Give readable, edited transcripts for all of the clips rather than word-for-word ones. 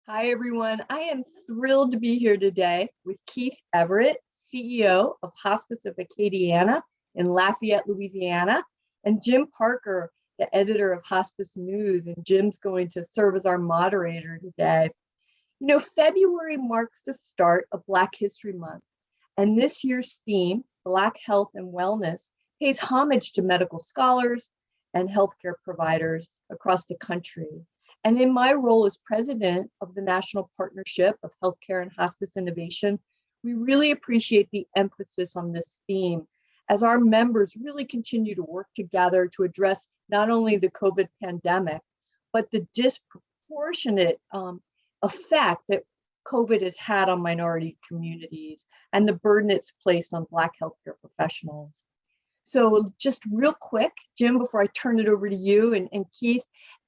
Hi, everyone. I am thrilled to be here today with Keith Everett, CEO of Hospice of Acadiana in Lafayette, Louisiana, and Jim Parker, the editor of Hospice News. And Jim's going to serve as our moderator today. February marks the start of Black History Month, and this year's theme, Black Health and Wellness, pays homage to medical scholars and healthcare providers across the country. And in my role as president of the National Partnership of Healthcare and Hospice Innovation, we really appreciate the emphasis on this theme as our members really continue to work together to address not only the COVID pandemic, but the disproportionate effect that COVID has had on minority communities and the burden it's placed on Black healthcare professionals. So just real quick, Jim, before I turn it over to you and Keith,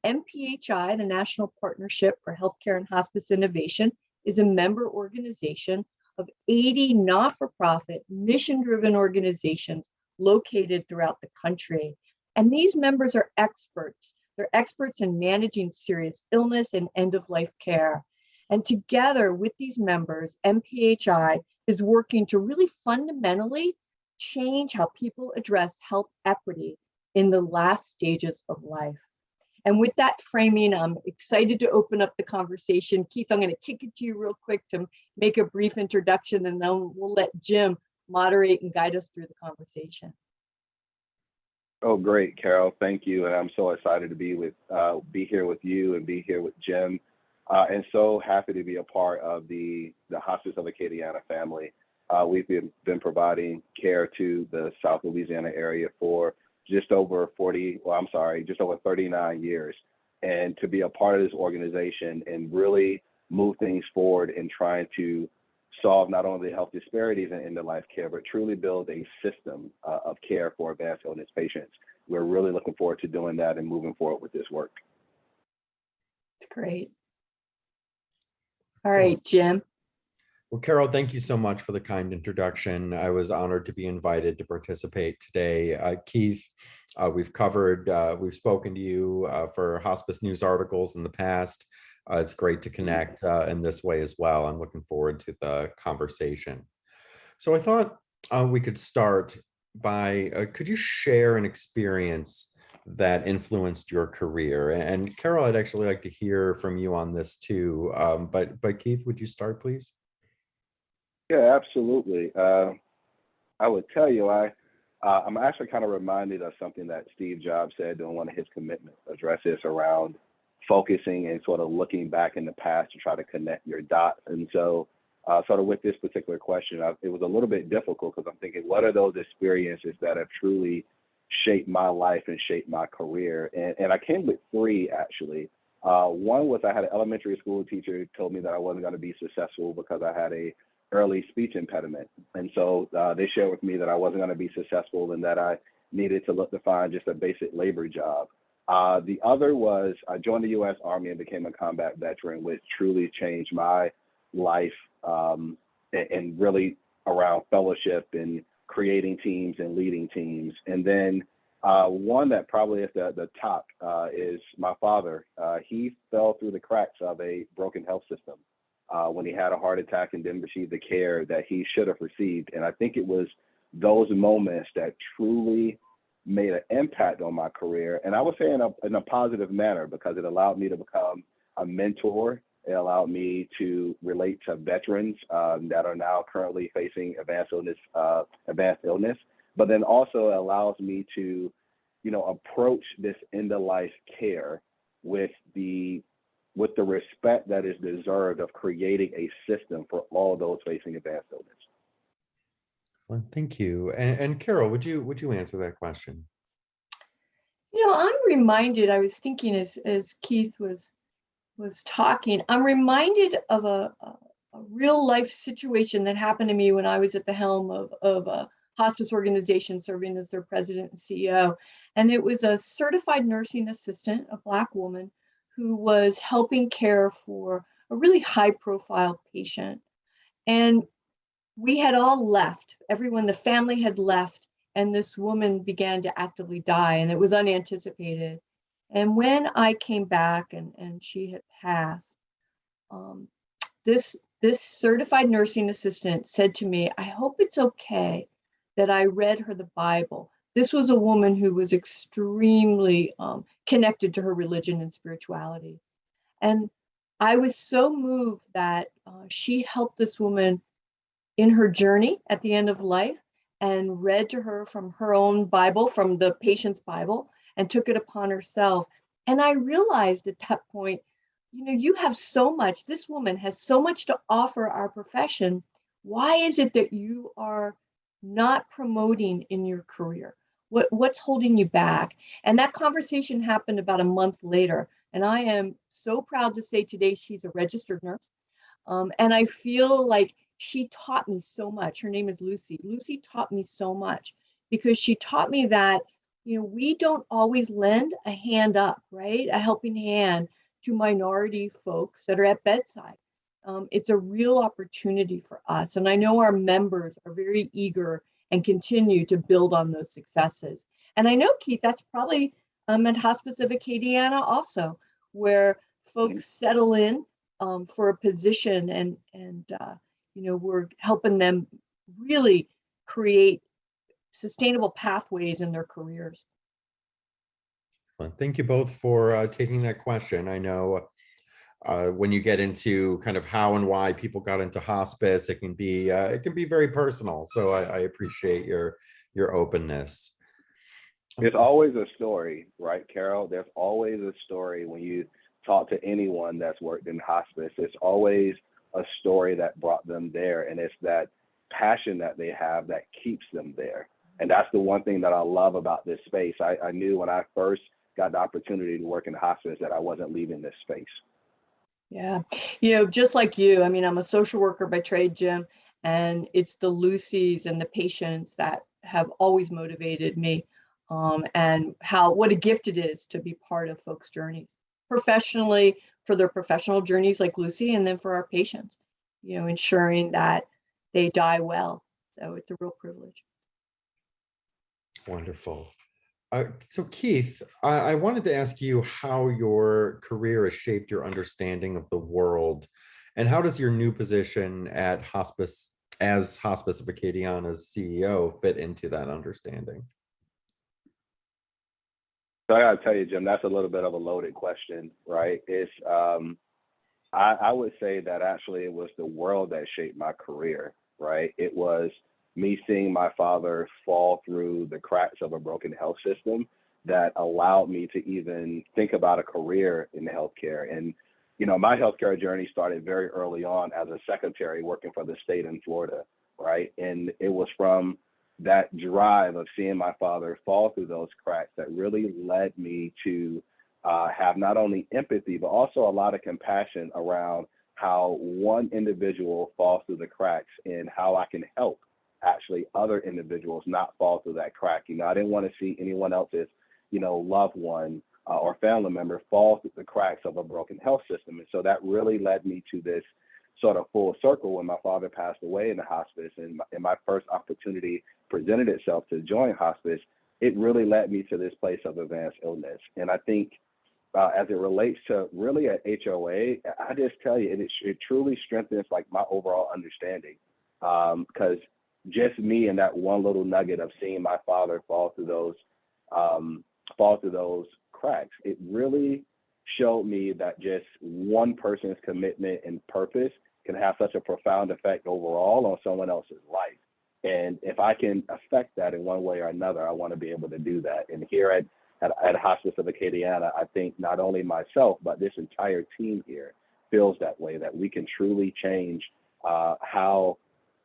NPHI, the National Partnership for Healthcare and Hospice Innovation, is a member organization of 80 not-for-profit, mission-driven organizations located throughout the country. And these members are experts. They're experts in managing serious illness and end-of-life care. And together with these members, NPHI is working to really fundamentally change how people address health equity in the last stages of life. And with that framing, I'm excited to open up the conversation. Keith, I'm going to kick it to you real quick to make a brief introduction, and then we'll let Jim moderate and guide us through the conversation. Oh, great, Carol. Thank you. And I'm so excited to be here with you and be here with Jim. And so happy to be a part of the Hospice of Acadiana family. We've been providing care to the South Louisiana area for just over 39 years. And to be a part of this organization and really move things forward in trying to solve not only the health disparities in end-of-life care, but truly build a system of care for advanced illness patients. We're really looking forward to doing that and moving forward with this work. That's great. All right, Jim. Well, Carol, thank you so much for the kind introduction. I was honored to be invited to participate today. Keith, we've spoken to you for Hospice News articles in the past. It's great to connect in this way as well. I'm looking forward to the conversation. So I thought we could start by, could you share an experience that influenced your career? And Carol, I'd actually like to hear from you on this too. But Keith, would you start, please? Yeah, absolutely. I would tell you, I'm actually kind of reminded of something that Steve Jobs said during one of his commitment addresses around focusing and sort of looking back in the past to try to connect your dots. And so sort of with this particular question, it was a little bit difficult because I'm thinking, what are those experiences that have truly shaped my life and shaped my career? And I came with three, actually. One was I had an elementary school teacher who told me that I wasn't going to be successful because I had a early speech impediment. And so they shared with me that I wasn't going to be successful and that I needed to look to find just a basic labor job. The other was I joined the U.S. Army and became a combat veteran, which truly changed my life and really around fellowship and creating teams and leading teams. And then one that probably is the top is my father. He fell through the cracks of a broken health system when he had a heart attack and didn't receive the care that he should have received. And I think it was those moments that truly made an impact on my career. And I would say in a positive manner, because it allowed me to become a mentor. It allowed me to relate to veterans that are now currently facing advanced illness, but then also allows me to, approach this end-of-life care with the respect that is deserved of creating a system for all those facing advanced illness. Excellent, thank you. And Carol, would you answer that question? I'm reminded, I was thinking as Keith was talking, I'm reminded of a real life situation that happened to me when I was at the helm of a hospice organization serving as their president and CEO. And it was a certified nursing assistant, a Black woman, who was helping care for a really high profile patient. And we had all left, the family had left, and this woman began to actively die, and it was unanticipated. And when I came back and she had passed, um, this certified nursing assistant said to me, I hope it's okay that I read her the Bible. This was a woman who was extremely connected to her religion and spirituality. And I was so moved that she helped this woman in her journey at the end of life and read to her from her own Bible, from the patient's Bible, and took it upon herself. And I realized at that point, you have so much, this woman has so much to offer our profession. Why is it that you are not promoting in your career? What's holding you back? And that conversation happened about a month later. And I am so proud to say today she's a registered nurse. And I feel like she taught me so much. Her name is Lucy. Lucy taught me so much because she taught me that, we don't always lend a hand up, right? A helping hand to minority folks that are at bedside. It's a real opportunity for us. And I know our members are very eager and continue to build on those successes. And I know, Keith, that's probably at Hospice of Acadiana also, where folks settle in for a position and we're helping them really create sustainable pathways in their careers. Excellent. Thank you both for taking that question. I know when you get into kind of how and why people got into hospice, it can be very personal. So I appreciate your openness. There's always a story, right, Carol? There's always a story when you talk to anyone that's worked in hospice. It's always a story that brought them there, and it's that passion that they have that keeps them there. And that's the one thing that I love about this space. I knew when I first got the opportunity to work in hospice that I wasn't leaving this space. Yeah, just like you, I mean, I'm a social worker by trade, Jim, and it's the Lucys and the patients that have always motivated me, and what a gift it is to be part of folks' journeys professionally, for their professional journeys like Lucy, and then for our patients, ensuring that they die well. So it's a real privilege. Wonderful. So Keith, I wanted to ask you how your career has shaped your understanding of the world, and how does your new position at Hospice as Hospice of Acadiana's CEO fit into that understanding? So I gotta tell you, Jim, that's a little bit of a loaded question, right? It's I would say that actually it was the world that shaped my career, right? It was me seeing my father fall through the cracks of a broken health system that allowed me to even think about a career in healthcare. And, my healthcare journey started very early on as a secretary working for the state in Florida, right? And it was from that drive of seeing my father fall through those cracks that really led me to have not only empathy, but also a lot of compassion around how one individual falls through the cracks and how I can help actually other individuals not fall through that crack. I didn't want to see anyone else's, loved one or family member fall through the cracks of a broken health system. And so that really led me to this sort of full circle when my father passed away in the hospice, and my first opportunity presented itself to join hospice. It really led me to this place of advanced illness. And I think as it relates to really at HOA, I just tell you, it truly strengthens like my overall understanding, because just me and that one little nugget of seeing my father fall through those cracks, it really showed me that just one person's commitment and purpose can have such a profound effect overall on someone else's life. And if I can affect that in one way or another, I want to be able to do that. And here at Hospice of Acadiana, I think not only myself, but this entire team here feels that way, that we can truly change how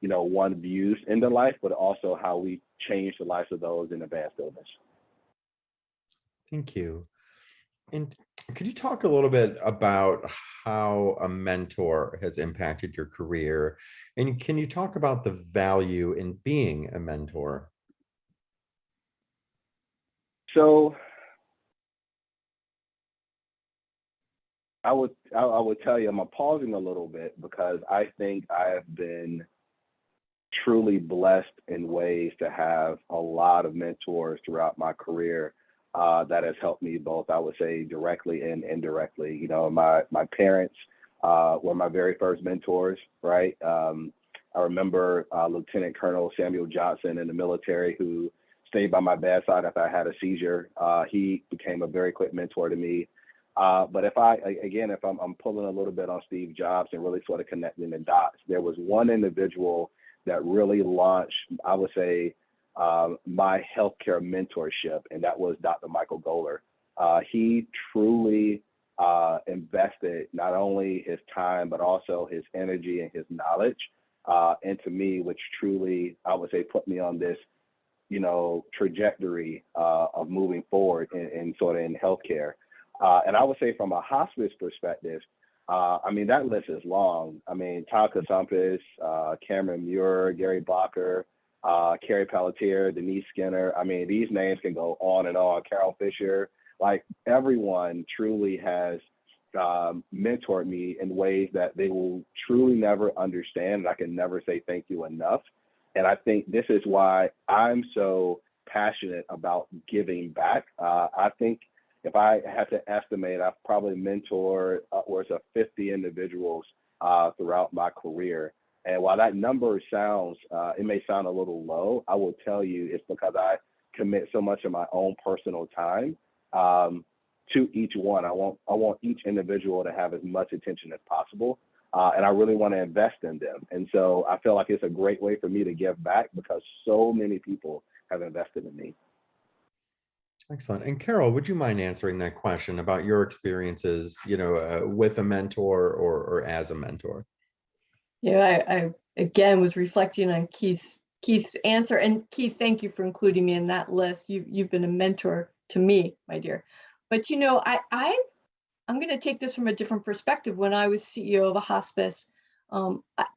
one views into life, but also how we change the lives of those in advanced illness. Thank you. And could you talk a little bit about how a mentor has impacted your career? And can you talk about the value in being a mentor? So I would tell you, I'm pausing a little bit because I think I have been truly blessed in ways to have a lot of mentors throughout my career that has helped me both, I would say, directly and indirectly. My parents were my very first mentors, right? I remember Lieutenant Colonel Samuel Johnson in the military who stayed by my bedside after I had a seizure. He became a very quick mentor to me. But if I'm pulling a little bit on Steve Jobs and really sort of connecting the dots, there was one individual that really launched, I would say, my healthcare mentorship, and that was Dr. Michael Goller. He truly invested not only his time, but also his energy and his knowledge into me, which truly, I would say, put me on this, trajectory of moving forward in sort of in healthcare. And I would say from a hospice perspective, that list is long. Todd Kasampis, Cameron Muir, Gary Blocker, Carrie Pelletier, Denise Skinner. These names can go on and on. Carol Fisher, like everyone truly has mentored me in ways that they will truly never understand. And I can never say thank you enough. And I think this is why I'm so passionate about giving back. I think if I had to estimate, I've probably mentored upwards of 50 individuals throughout my career. And while that number sounds, it may sound a little low, I will tell you it's because I commit so much of my own personal time to each one. I want each individual to have as much attention as possible. And I really want to invest in them. And so I feel like it's a great way for me to give back because so many people have invested in me. Excellent. And Carol, would you mind answering that question about your experiences, with a mentor or as a mentor? Yeah, I again was reflecting on Keith's answer. And Keith, thank you for including me in that list. You've been a mentor to me, my dear. But I'm going to take this from a different perspective. When I was CEO of a hospice,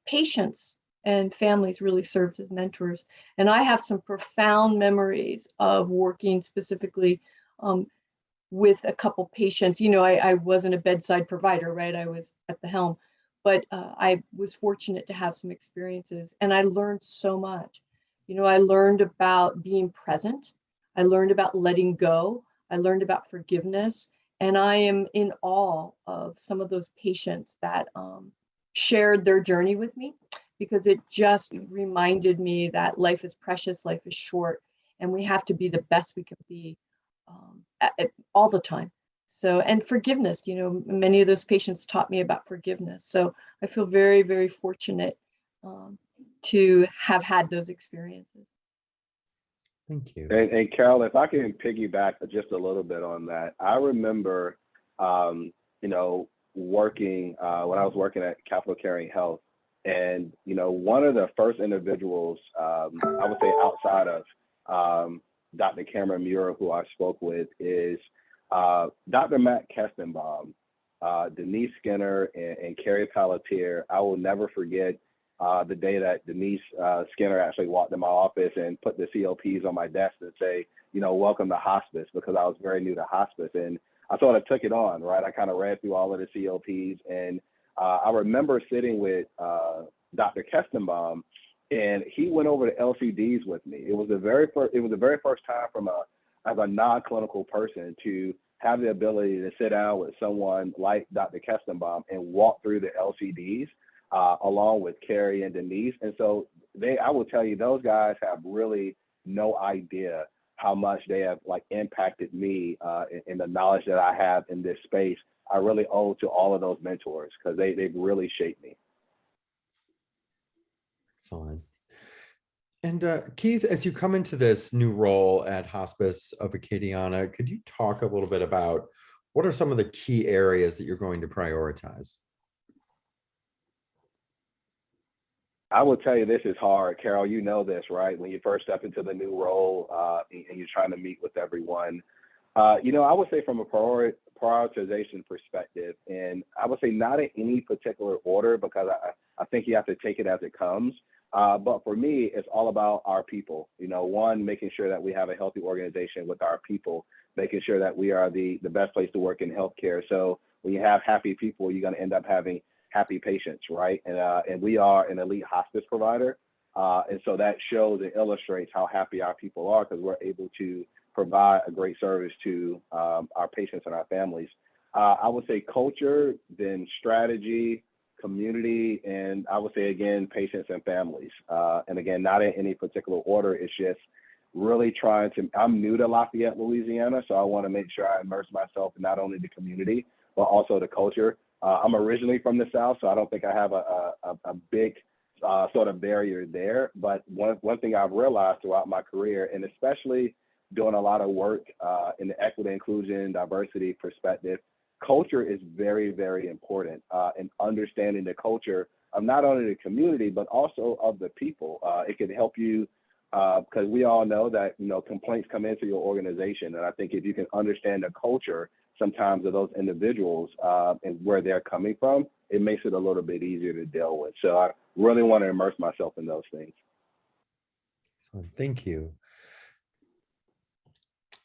patients and families really served as mentors. And I have some profound memories of working specifically with a couple patients. I wasn't a bedside provider, right? I was at the helm, but I was fortunate to have some experiences and I learned so much. I learned about being present. I learned about letting go. I learned about forgiveness. And I am in awe of some of those patients that shared their journey with me, because it just reminded me that life is precious, life is short, and we have to be the best we can be all the time. So, and forgiveness, many of those patients taught me about forgiveness. So I feel very, very fortunate to have had those experiences. Thank you. And Carol, if I can piggyback just a little bit on that, I remember, working when I was working at Capital Caring Health, and one of the first individuals, I would say outside of Dr. Cameron Muir, who I spoke with, is Dr. Matt Kestenbaum, Denise Skinner, and Carrie Pelletier. I will never forget the day that Denise Skinner actually walked in my office and put the COPs on my desk and say, welcome to hospice, because I was very new to hospice. And I sort of took it on, right? I kind of read through all of the COPs. And I remember sitting with Dr. Kestenbaum, and he went over the LCDs with me. It was the very first time as a non-clinical person to have the ability to sit down with someone like Dr. Kestenbaum and walk through the LCDs along with Carrie and Denise. And so I will tell you, those guys have really no idea how much they have impacted me in the knowledge that I have in this space. I really owe to all of those mentors because they've really shaped me. Excellent. And Keith, as you come into this new role at Hospice of Acadiana, could you talk a little bit about what are some of the key areas that you're going to prioritize? I will tell you, this is hard, Carol. You know this, right? When you first step into the new role and you're trying to meet with everyone. I would say from a prioritization perspective, and I would say not in any particular order, because I think you have to take it as it comes. But for me, it's all about our people. One, making sure that we have a healthy organization with our people, making sure that we are the best place to work in healthcare. So when you have happy people, you're going to end up having happy patients, right? And we are an elite hospice provider. And so that shows and illustrates how happy our people are, because we're able to provide a great service to our patients and our families. I would say culture, then strategy, community, and I would say again, patients and families. And again, not in any particular order. It's just really trying to, I'm new to Lafayette, Louisiana, so I want to make sure I immerse myself in not only the community, but also the culture. I'm originally from the South, so I don't think I have a big sort of barrier there. But one thing I've realized throughout my career, and especially doing a lot of work in the equity, inclusion, diversity perspective, culture is very, very important in understanding the culture of not only the community, but also of the people. It can help you because we all know that, you know, complaints come into your organization. And I think if you can understand the culture sometimes of those individuals and where they're coming from, it makes it a little bit easier to deal with. So I really want to immerse myself in those things. So thank you.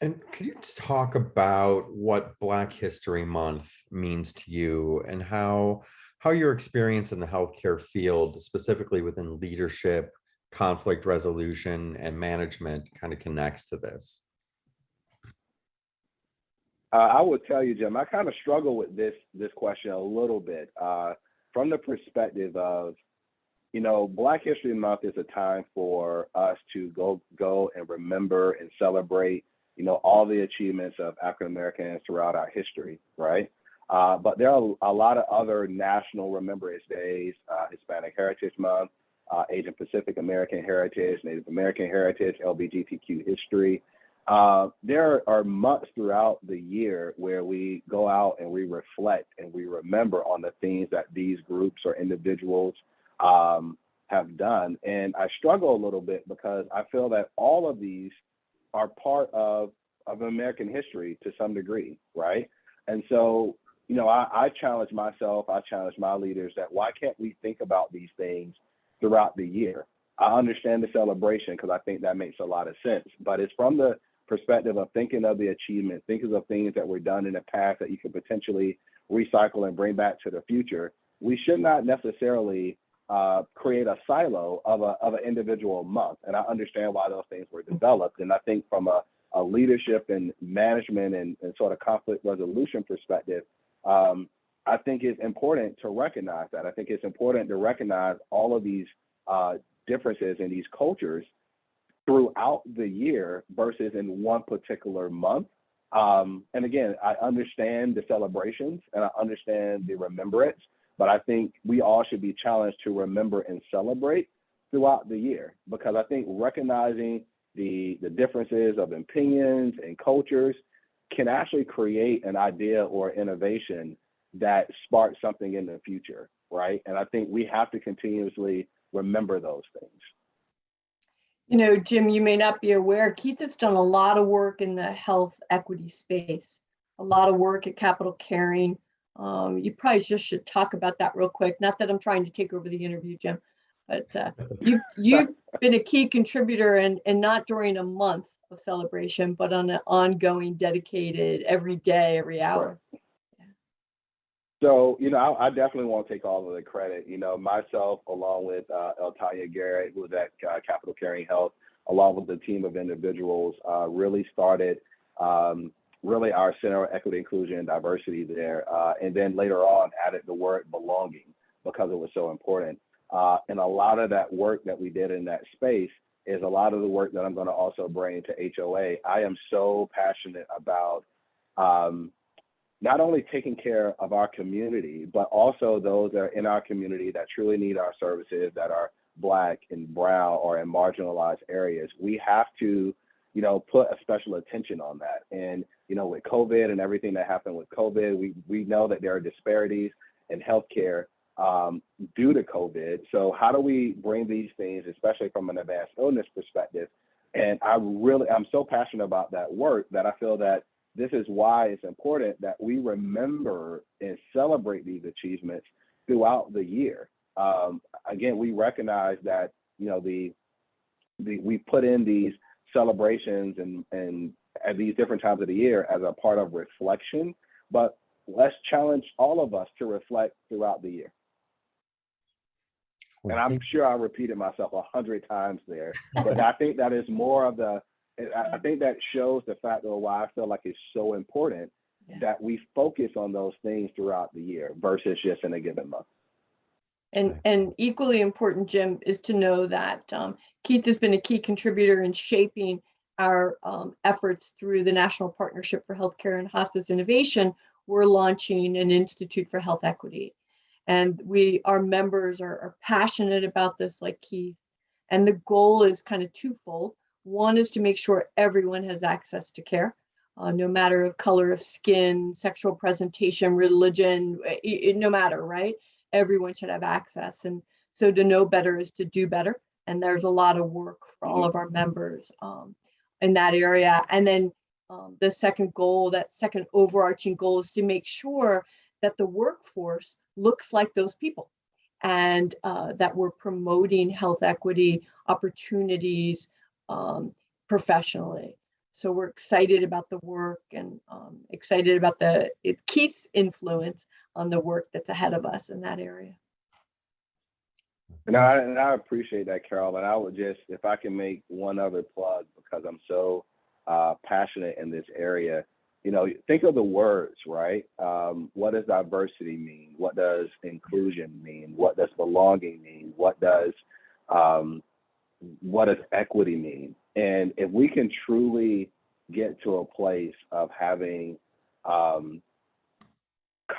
And could you talk about what Black History Month means to you and how your experience in the healthcare field, specifically within leadership, conflict resolution, and management, kind of connects to this? I would tell you, Jim, I kind of struggle with this question a little bit from the perspective of, you know, Black History Month is a time for us to go and remember and celebrate, you know, all the achievements of African Americans throughout our history, right? But there are a lot of other national remembrance days, Hispanic Heritage Month, Asian Pacific American Heritage, Native American Heritage, LGBTQ history. There are months throughout the year where we go out and we reflect and we remember on the things that these groups or individuals have done. And I struggle a little bit because I feel that all of these are part of American history to some degree, right? And so, you know, I challenge myself, I challenge my leaders that why can't we think about these things throughout the year? I understand the celebration because I think that makes a lot of sense, but it's from the perspective of thinking of the achievement, thinking of things that were done in the past that you could potentially recycle and bring back to the future. We should not necessarily create a silo of an individual month. And I understand why those things were developed. And I think from a leadership and management and sort of conflict resolution perspective, I think it's important to recognize that. I think it's important to recognize all of these differences in these cultures throughout the year versus in one particular month. And again, I understand the celebrations and I understand the remembrance, but I think we all should be challenged to remember and celebrate throughout the year, because I think recognizing the differences of opinions and cultures can actually create an idea or innovation that sparks something in the future, right? And I think we have to continuously remember those things. You know, Jim, you may not be aware, Keith has done a lot of work in the health equity space, a lot of work at Capital Caring. You probably just should talk about that real quick. Not that I'm trying to take over the interview, Jim, but you've been a key contributor and not during a month of celebration, but on an ongoing, dedicated, every day, every hour. Right. So, you know, I definitely want to take all of the credit. You know, myself, along with Eltaya Garrett, who was at Capital Caring Health, along with the team of individuals, really started really our Center of Equity, Inclusion, and Diversity there. And then later on added the word belonging because it was so important. And a lot of that work that we did in that space is a lot of the work that I'm going to also bring to HOA. I am so passionate about not only taking care of our community, but also those that are in our community that truly need our services, that are Black and brown or in marginalized areas. We have to, you know, put a special attention on that. And, you know, with COVID and everything that happened with COVID, we know that there are disparities in healthcare due to COVID. So how do we bring these things, especially from an advanced illness perspective? And I'm so passionate about that work that I feel that this is why it's important that we remember and celebrate these achievements throughout the year. Again, we recognize that, you know, we put in these celebrations and at these different times of the year as a part of reflection, but let's challenge all of us to reflect throughout the year. And I'm sure I repeated myself 100 times there, but I think that is more of I think that shows the fact of why I feel like it's so important that we focus on those things throughout the year versus just in a given month. And equally important, Jim, is to know that Keith has been a key contributor in shaping our efforts through the National Partnership for Healthcare and Hospice Innovation. We're launching an Institute for Health Equity. And our members are passionate about this, like Keith. And the goal is kind of twofold. One is to make sure everyone has access to care, no matter of color of skin, sexual presentation, religion, no matter, right? Everyone should have access. And so to know better is to do better. And there's a lot of work for all of our members in that area. And then the second goal, that second overarching goal, is to make sure that the workforce looks like those people, and that we're promoting health equity opportunities professionally. So we're excited about the work, and excited about Keith's influence on the work that's ahead of us in that area. And I appreciate that, Carol. And I would just, if I can make one other plug, because I'm so passionate in this area, think of the words, right? What does diversity mean? What does inclusion mean? What does belonging mean? What does equity mean? And if we can truly get to a place of having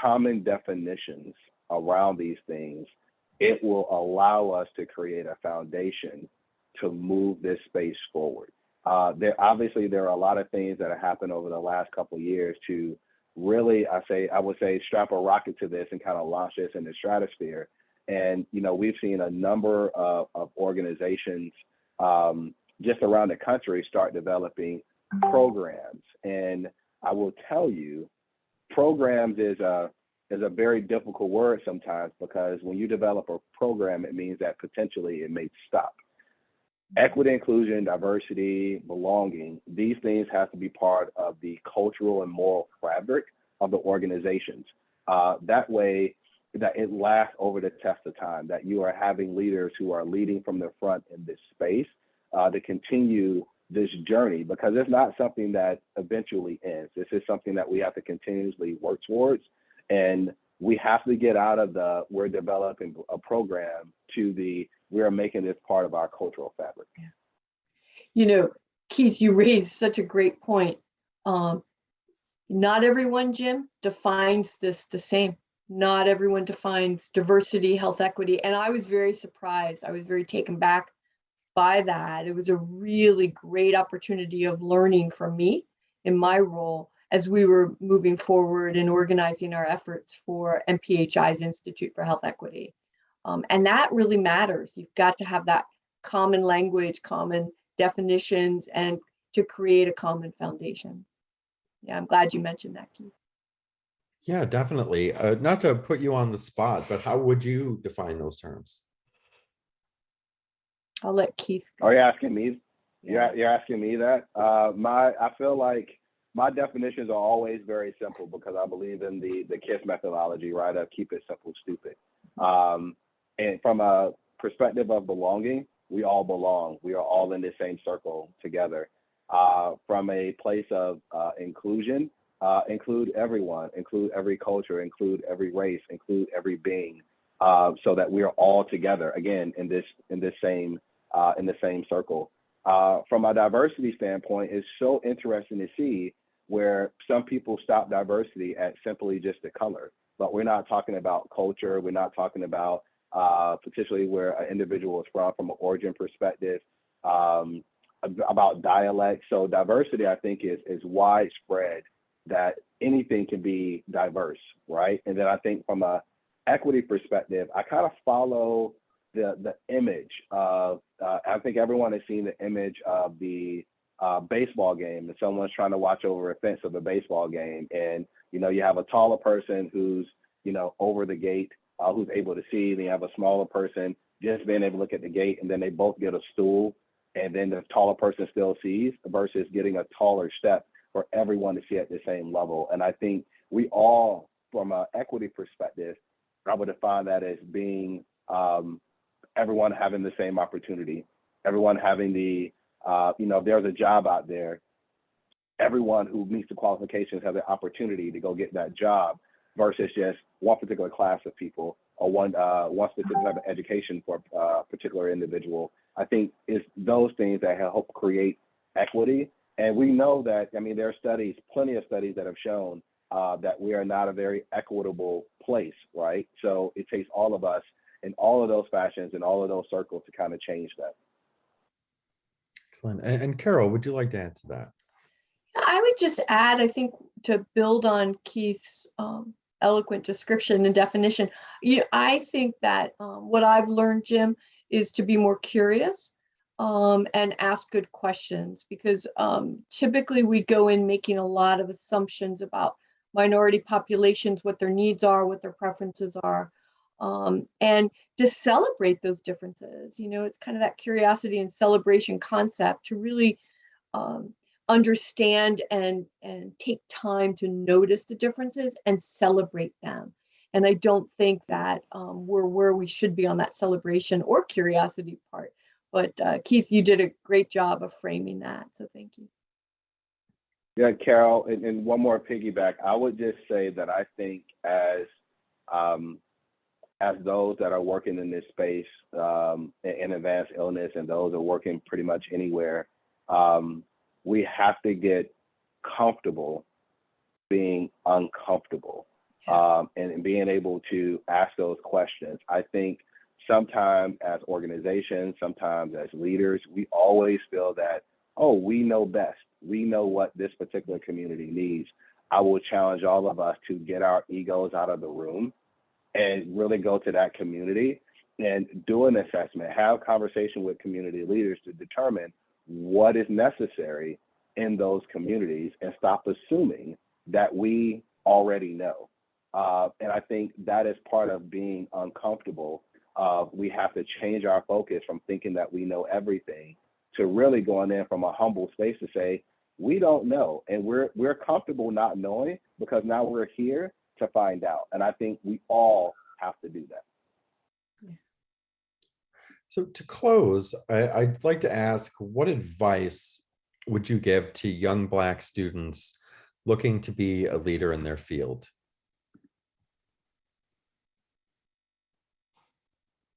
common definitions around these things, it will allow us to create a foundation to move this space forward. There are a lot of things that have happened over the last couple of years to really, I would say, strap a rocket to this and kind of launch this in the stratosphere. And, we've seen a number of organizations just around the country start developing programs. And I will tell you, programs is a very difficult word sometimes, because when you develop a program, it means that potentially it may stop. Equity, inclusion, diversity, belonging, these things have to be part of the cultural and moral fabric of the organizations. That way, that it lasts over the test of time, that you are having leaders who are leading from the front in this space to continue this journey, because it's not something that eventually ends. This is something that we have to continuously work towards. And we have to get out of we're developing a program to we are making this part of our cultural fabric. Keith, you raised such a great point. Not everyone, Jim, defines this the same. Not everyone defines diversity, health equity. And I was very surprised. I was very taken back by that. It was a really great opportunity of learning from me in my role as we were moving forward and organizing our efforts for MPHI's Institute for Health Equity. And that really matters. You've got to have that common language, common definitions, and to create a common foundation. Yeah, I'm glad you mentioned that, Keith. Yeah, definitely. Not to put you on the spot, but how would you define those terms? I'll let Keith go. Are you asking me? Yeah. You're asking me that? I feel like my definitions are always very simple, because I believe in the KISS methodology, right? Of keep it simple, stupid. And from a perspective of belonging, we all belong. We are all in the same circle together. From a place of inclusion, include everyone, include every culture, include every race, include every being, so that we are all together again in the same circle. From a diversity standpoint, it's so interesting to see where some people stop diversity at simply just the color, but we're not talking about culture. We're not talking about particularly where an individual is from an origin perspective, about dialect. So diversity, I think, is widespread, that anything can be diverse, right? And then I think from a equity perspective, I kind of follow the image of, I think everyone has seen the image of the baseball game, and someone's trying to watch over a fence of a baseball game. And, you have a taller person who's, over the gate, who's able to see, and you have a smaller person just being able to look at the gate, and then they both get a stool, and then the taller person still sees, versus getting a taller step for everyone to see at the same level. And I think we all, from an equity perspective, I would define that as being everyone having the same opportunity, everyone having if there's a job out there, everyone who meets the qualifications has the opportunity to go get that job versus just one particular class of people or one specific type of education for a particular individual. I think it's those things that help create equity. And we know that, I mean, there are studies, plenty of studies that have shown that we are not a very equitable place, right? So it takes all of us in all of those fashions and all of those circles to kind of change that. Excellent. And Carol, would you like to add to that? I would just add, I think, to build on Keith's eloquent description and definition, I think that what I've learned, Jim, is to be more curious and ask good questions, because typically we go in making a lot of assumptions about minority populations, what their needs are, what their preferences are, and to celebrate those differences. It's kind of that curiosity and celebration concept to really understand and take time to notice the differences and celebrate them. And I don't think that we're where we should be on that celebration or curiosity part. But Keith, you did a great job of framing that. So thank you. Yeah, Carol, and one more piggyback. I would just say that I think as those that are working in this space in advanced illness and those that are working pretty much anywhere, we have to get comfortable being uncomfortable and being able to ask those questions. I think sometimes as organizations, sometimes as leaders, we always feel that, oh, we know best. We know what this particular community needs. I will challenge all of us to get our egos out of the room and really go to that community and do an assessment, have conversation with community leaders to determine what is necessary in those communities and stop assuming that we already know. And I think that is part of being uncomfortable. We have to change our focus from thinking that we know everything to really going in from a humble space to say, we don't know. And we're comfortable not knowing because now we're here to find out. And I think we all have to do that. So to close, I'd like to ask, what advice would you give to young Black students looking to be a leader in their field?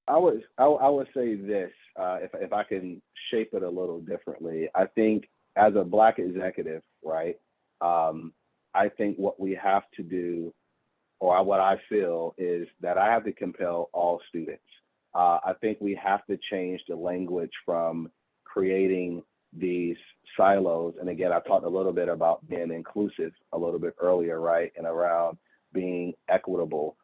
I would say this, if I can shape it a little differently. I think as a Black executive, right, I think what we have to do, or what I feel, is that I have to compel all students. I think we have to change the language from creating these silos. And again, I talked a little bit about being inclusive a little bit earlier, right? And around being equitable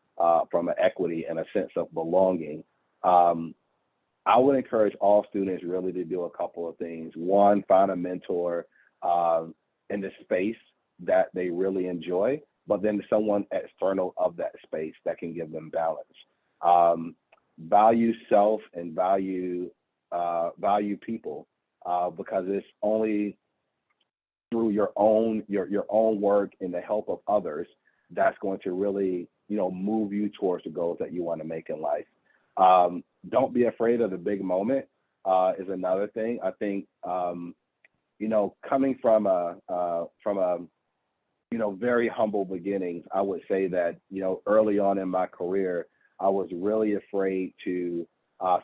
from an equity and a sense of belonging. I would encourage all students really to do a couple of things. One, find a mentor in the space that they really enjoy, but then someone external of that space that can give them balance. Value self and value people, because it's only through your own work and the help of others that's going to really move you towards the goals that you want to make in life. Don't be afraid of the big moment is another thing. I think coming from a very humble beginnings, I would say that early on in my career, I was really afraid to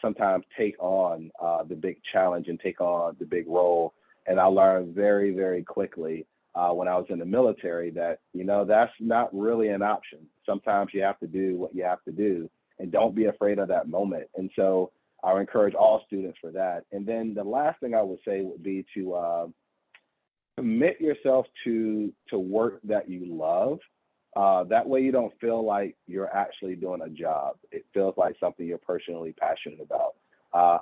sometimes take on the big challenge and take on the big role. And I learned very, very quickly when I was in the military that, that's not really an option. Sometimes you have to do what you have to do, and don't be afraid of that moment. And so I encourage all students for that. And then the last thing I would say would be to commit yourself to work that you love. That way you don't feel like you're actually doing a job. It feels like something you're personally passionate about.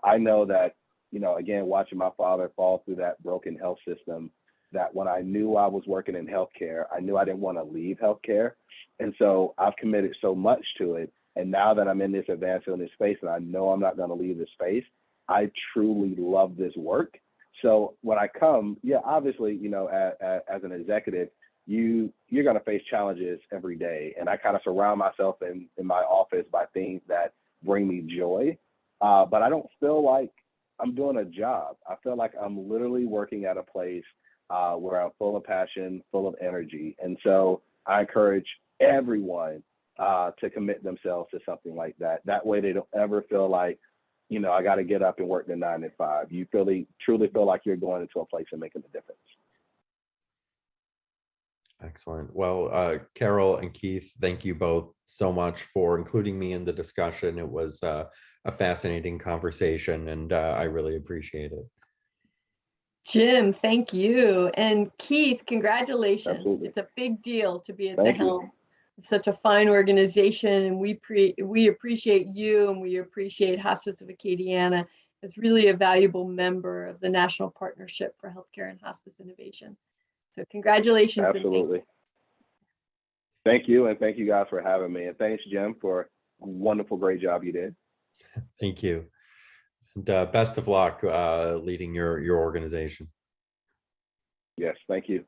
I know that, again, watching my father fall through that broken health system, that when I knew I was working in healthcare, I knew I didn't want to leave healthcare. And so I've committed so much to it. And now that I'm in this advanced illness space and I know I'm not going to leave this space, I truly love this work. So when I come, obviously, as an executive, you're going to face challenges every day. And I kind of surround myself in my office by things that bring me joy. But I don't feel like I'm doing a job. I feel like I'm literally working at a place where I'm full of passion, full of energy. And so I encourage everyone to commit themselves to something like that. That way they don't ever feel like, you know, I got to get up and work the 9 to 5. You truly feel like you're going into a place and making a difference. Excellent. Well, Carol and Keith, thank you both so much for including me in the discussion. It was a fascinating conversation, and I really appreciate it. Jim, thank you. And Keith, congratulations. Absolutely. It's a big deal to be at Thank the you. helm of such a fine organization. And we appreciate you, and we appreciate Hospice of Acadiana as really a valuable member of the National Partnership for Healthcare and Hospice Innovation. So congratulations. Absolutely. Thank you. And thank you guys for having me. And thanks, Jim, for a wonderful, great job you did. Thank you. And best of luck leading your organization. Yes, thank you.